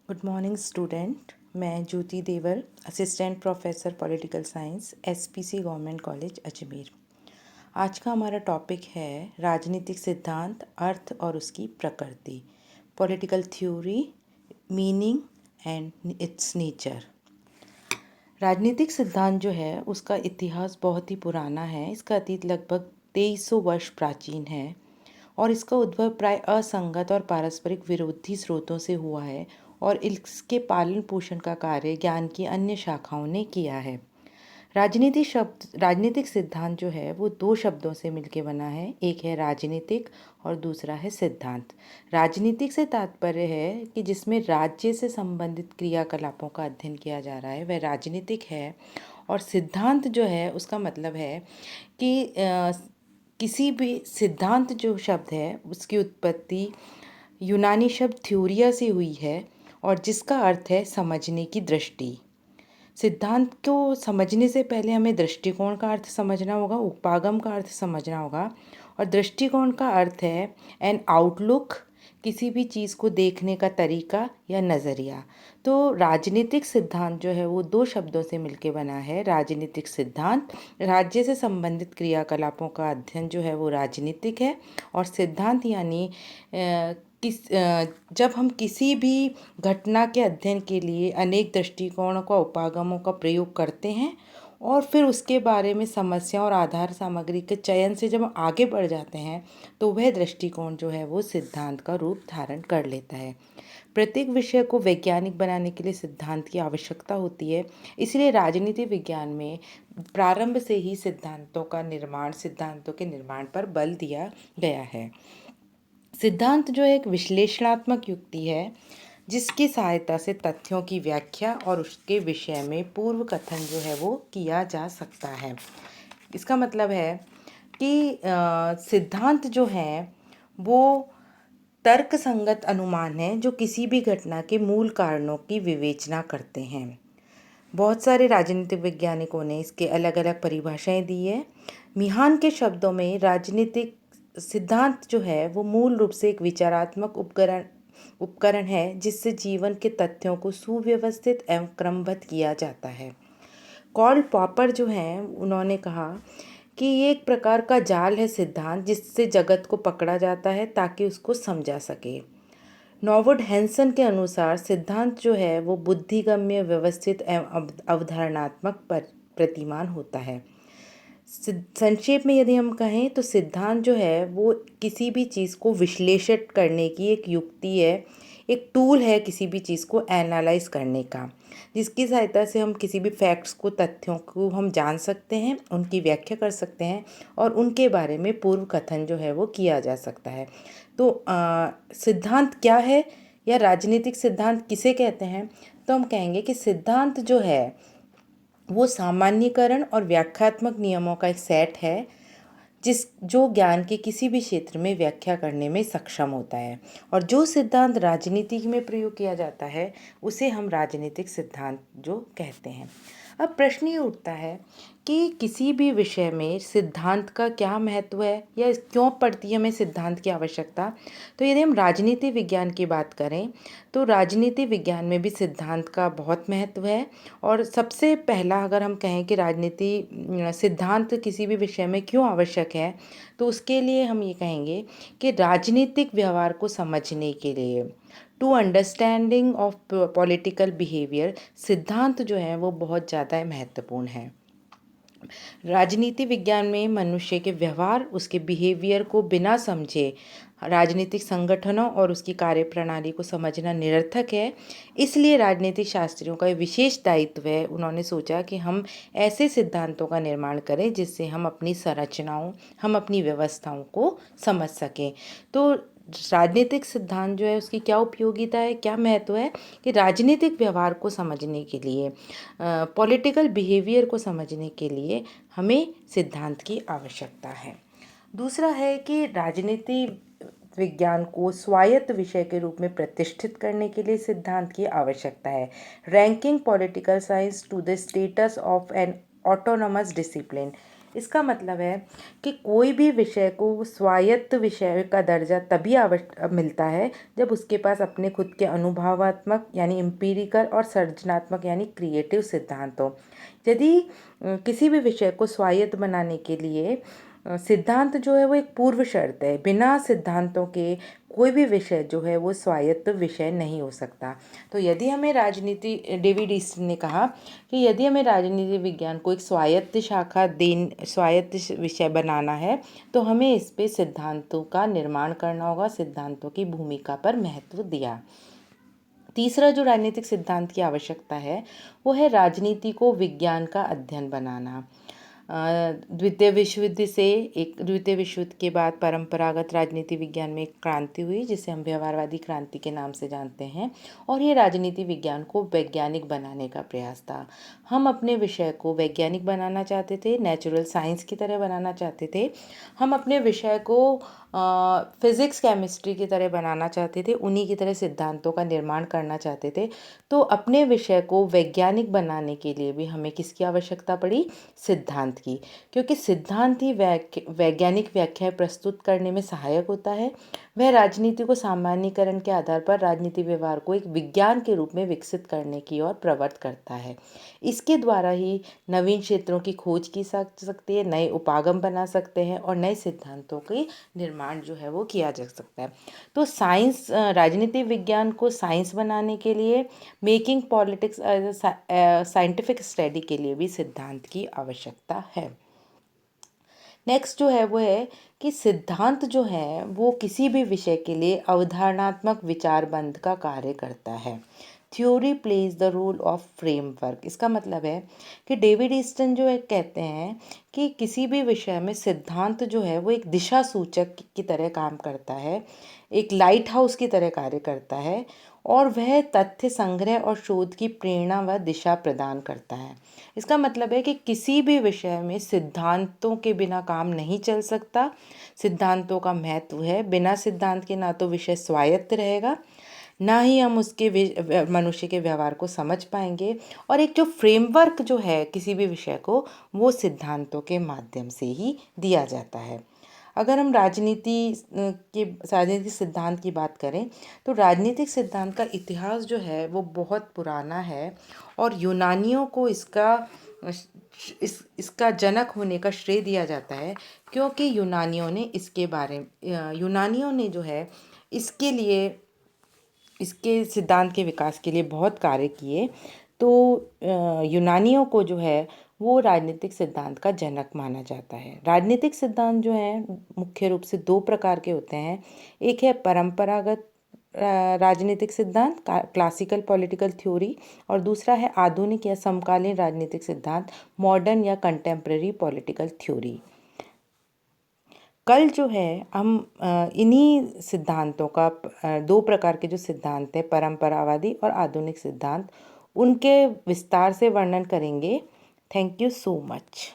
Good morning student. मैं Jyoti Dewar, assistant professor political science, SPC government college Ajmer. आज का हमारा टॉपिक है राजनीतिक सिद्धांत, अर्थ और उसकी प्रकृति, political theory, meaning and it's nature. राजनीतिक सिद्धांत जो है उसका इतिहास बहुत ही पुराना है। इसका अतीत लगभग 2300 वर्ष प्राचीन है और इसका उद्भव प्राय असंगत और पारस्परिक विरोधी स्रोतों से हुआ है और इसके पालन पोषण का कार्य ज्ञान की अन्य शाखाओं ने किया है। राजनीतिक सिद्धांत जो है वो दो शब्दों से मिलकर बना है, एक है राजनीतिक और दूसरा है सिद्धांत। राजनीतिक से तात्पर्य है कि जिसमें राज्य से संबंधित क्रियाकलापों का अध्ययन किया जा रहा है वह राजनीतिक है, और सिद्धांत जो है उसका मतलब है कि किसी भी सिद्धांत जो शब्द है उसकी उत्पत्ति यूनानी शब्द थ्योरिया से हुई है और जिसका अर्थ है समझने की दृष्टि। सिद्धांत को समझने से पहले हमें दृष्टिकोण का अर्थ समझना होगा, उपागम का अर्थ समझना होगा। और दृष्टिकोण का अर्थ है एन आउटलुक, किसी भी चीज़ को देखने का तरीका या नज़रिया। तो राजनीतिक सिद्धांत जो है वो दो शब्दों से मिलके बना है। राजनीतिक सिद्धांत राज्य से संबंधित क्रियाकलापों का अध्ययन जो है वो राजनीतिक है, और सिद्धांत यानी जब हम किसी भी घटना के अध्ययन के लिए अनेक दृष्टिकोणों का, उपागमों का प्रयोग करते हैं और फिर उसके बारे में समस्या और आधार सामग्री के चयन से जब हम आगे बढ़ जाते हैं तो वह दृष्टिकोण जो है वो सिद्धांत का रूप धारण कर लेता है। प्रत्येक विषय को वैज्ञानिक बनाने के लिए सिद्धांत की आवश्यकता होती है। इसलिए राजनीति विज्ञान में प्रारंभ से ही सिद्धांतों के निर्माण पर बल दिया गया है। सिद्धांत जो एक विश्लेषणात्मक युक्ति है जिसकी सहायता से तथ्यों की व्याख्या और उसके विषय में पूर्व कथन जो है वो किया जा सकता है। इसका मतलब है कि सिद्धांत जो है वो तर्क संगत अनुमान है जो किसी भी घटना के मूल कारणों की विवेचना करते हैं। बहुत सारे राजनीतिक वैज्ञानिकों ने इसके अलग अलग परिभाषाएं दी है। मिहान के शब्दों में राजनीतिक सिद्धांत जो है वो मूल रूप से एक विचारात्मक उपकरण है जिससे जीवन के तथ्यों को सुव्यवस्थित एवं क्रमबद्ध किया जाता है। कॉर्ल पॉपर जो हैं उन्होंने कहा कि ये एक प्रकार का जाल है सिद्धांत जिससे जगत को पकड़ा जाता है ताकि उसको समझा सके। नॉर्वुड हैंसन के अनुसार सिद्धांत जो है वो बुद्धिगम्य, व्यवस्थित एवं अवधारणात्मक प्रतिमान होता है। संक्षेप में यदि हम कहें तो सिद्धांत जो है वो किसी भी चीज़ को विश्लेषित करने की एक युक्ति है, एक टूल है किसी भी चीज़ को एनालाइज करने का, जिसकी सहायता से हम किसी भी फैक्ट्स को, तथ्यों को हम जान सकते हैं, उनकी व्याख्या कर सकते हैं और उनके बारे में पूर्व कथन जो है वो किया जा सकता है। तो सिद्धांत क्या है या राजनीतिक सिद्धांत किसे कहते हैं? तो हम कहेंगे कि सिद्धांत जो है वो सामान्यीकरण और व्याख्यात्मक नियमों का एक सेट है जो ज्ञान के किसी भी क्षेत्र में व्याख्या करने में सक्षम होता है, और जो सिद्धांत राजनीति में प्रयोग किया जाता है उसे हम राजनीतिक सिद्धांत जो कहते हैं। अब प्रश्न ये उठता है कि किसी भी विषय में सिद्धांत का क्या महत्व है या क्यों पड़ती है हमें सिद्धांत की आवश्यकता। तो यदि हम राजनीति विज्ञान की बात करें तो राजनीति विज्ञान में भी सिद्धांत का बहुत महत्व है। और सबसे पहला अगर हम कहें कि राजनीति सिद्धांत किसी भी विषय में क्यों आवश्यक है तो उसके लिए हम ये कहेंगे कि राजनीतिक व्यवहार को समझने के लिए, to understanding of political behaviour, सिद्धांत जो है वो बहुत ज़्यादा महत्वपूर्ण है। राजनीति विज्ञान में मनुष्य के व्यवहार, उसके बिहेवियर को बिना समझे राजनीतिक संगठनों और उसकी कार्यप्रणाली को समझना निरर्थक है। इसलिए राजनीतिक शास्त्रियों का विशेष दायित्व है, उन्होंने सोचा कि हम ऐसे सिद्धांतों का निर्माण करें जिससे हम अपनी संरचनाओं, हम अपनी व्यवस्थाओं को समझ सकें। तो राजनीतिक सिद्धांत जो है उसकी क्या उपयोगिता है, क्या महत्व है कि राजनीतिक व्यवहार को समझने के लिए, पॉलिटिकल बिहेवियर को समझने के लिए हमें सिद्धांत की आवश्यकता है। दूसरा है कि राजनीति विज्ञान को स्वायत्त विषय के रूप में प्रतिष्ठित करने के लिए सिद्धांत की आवश्यकता है। Ranking political science to the status of an autonomous discipline, इसका मतलब है कि कोई भी विषय को स्वायत्त विषय का दर्जा तभी मिलता है जब उसके पास अपने खुद के अनुभवात्मक यानी एम्पिरिकल और सृजनात्मक यानी क्रिएटिव सिद्धांत हो। यदि किसी भी विषय को स्वायत्त बनाने के लिए सिद्धांत जो है वो एक पूर्व शर्त है। बिना सिद्धांतों के कोई भी विषय जो है वो स्वायत्त विषय नहीं हो सकता। तो यदि हमें डेविड ईस्टन ने कहा कि यदि हमें राजनीति विज्ञान को एक स्वायत्त विषय बनाना है तो हमें इस पे सिद्धांतों का निर्माण करना होगा, सिद्धांतों की भूमिका पर महत्व दिया। तीसरा जो राजनीतिक सिद्धांत की आवश्यकता है वो है राजनीति को विज्ञान का अध्ययन बनाना। द्वितीय विश्व युद्ध के बाद परंपरागत राजनीति विज्ञान में एक क्रांति हुई जिसे हम व्यवहारवादी क्रांति के नाम से जानते हैं, और ये राजनीति विज्ञान को वैज्ञानिक बनाने का प्रयास था। हम अपने विषय को वैज्ञानिक बनाना चाहते थे, नेचुरल साइंस की तरह बनाना चाहते थे। हम अपने विषय को फिज़िक्स केमिस्ट्री की तरह बनाना चाहते थे, उन्हीं की तरह सिद्धांतों का निर्माण करना चाहते थे। तो अपने विषय को वैज्ञानिक बनाने के लिए भी हमें किसकी आवश्यकता पड़ी? सिद्धांत की, क्योंकि सिद्धांत ही वैज्ञानिक व्याख्याएं प्रस्तुत करने में सहायक होता है। वह राजनीति को सामान्यीकरण के आधार पर राजनीति व्यवहार को एक विज्ञान के रूप में विकसित करने की ओर प्रवृत्त करता है। इसके द्वारा ही नवीन क्षेत्रों की खोज की सकती है, नए उपागम बना सकते हैं और नए सिद्धांतों के निर्माण जो है वो किया जा सकता है। तो राजनीति विज्ञान को साइंस बनाने के लिए, मेकिंग पॉलिटिक्स साइंटिफिक स्टडी के लिए भी सिद्धांत की आवश्यकता है। नेक्स्ट जो है वो है कि सिद्धांत जो है वो किसी भी विषय के लिए अवधारणात्मक विचारबंध का कार्य करता है। Theory plays the role of framework. इसका मतलब है कि डेविड ईस्टन जो है कहते हैं कि किसी भी विषय में सिद्धांत जो है वो एक दिशा सूचक की तरह काम करता है, एक लाइट हाउस की तरह कार्य करता है, और वह तथ्य संग्रह और शोध की प्रेरणा व दिशा प्रदान करता है। इसका मतलब है कि किसी भी विषय में सिद्धांतों के बिना काम नहीं चल सकता। सिद्धांतों का महत्व है, बिना सिद्धांत के ना तो विषय स्वायत्त रहेगा, ना ही हम उसके मनुष्य के व्यवहार को समझ पाएंगे, और एक जो फ्रेमवर्क जो है किसी भी विषय को, वो सिद्धांतों के माध्यम से ही दिया जाता है। अगर हम राजनीतिक सिद्धांत की बात करें तो राजनीतिक सिद्धांत का इतिहास जो है वो बहुत पुराना है, और यूनानियों को इसका जनक होने का श्रेय दिया जाता है, क्योंकि यूनानियों ने जो है इसके लिए, इसके सिद्धांत के विकास के लिए बहुत कार्य किए। तो यूनानियों को जो है वो राजनीतिक सिद्धांत का जनक माना जाता है। राजनीतिक सिद्धांत जो हैं मुख्य रूप से दो प्रकार के होते हैं। एक है परंपरागत राजनीतिक सिद्धांत, क्लासिकल पॉलिटिकल थ्योरी, और दूसरा है आधुनिक या समकालीन राजनीतिक सिद्धांत, मॉडर्न या कंटेम्प्रेरी पॉलिटिकल थ्योरी। कल जो है हम इन्हीं सिद्धांतों का दो प्रकार के जो सिद्धांत हैं, परंपरावादी और आधुनिक सिद्धांत, उनके विस्तार से वर्णन करेंगे। Thank you so much.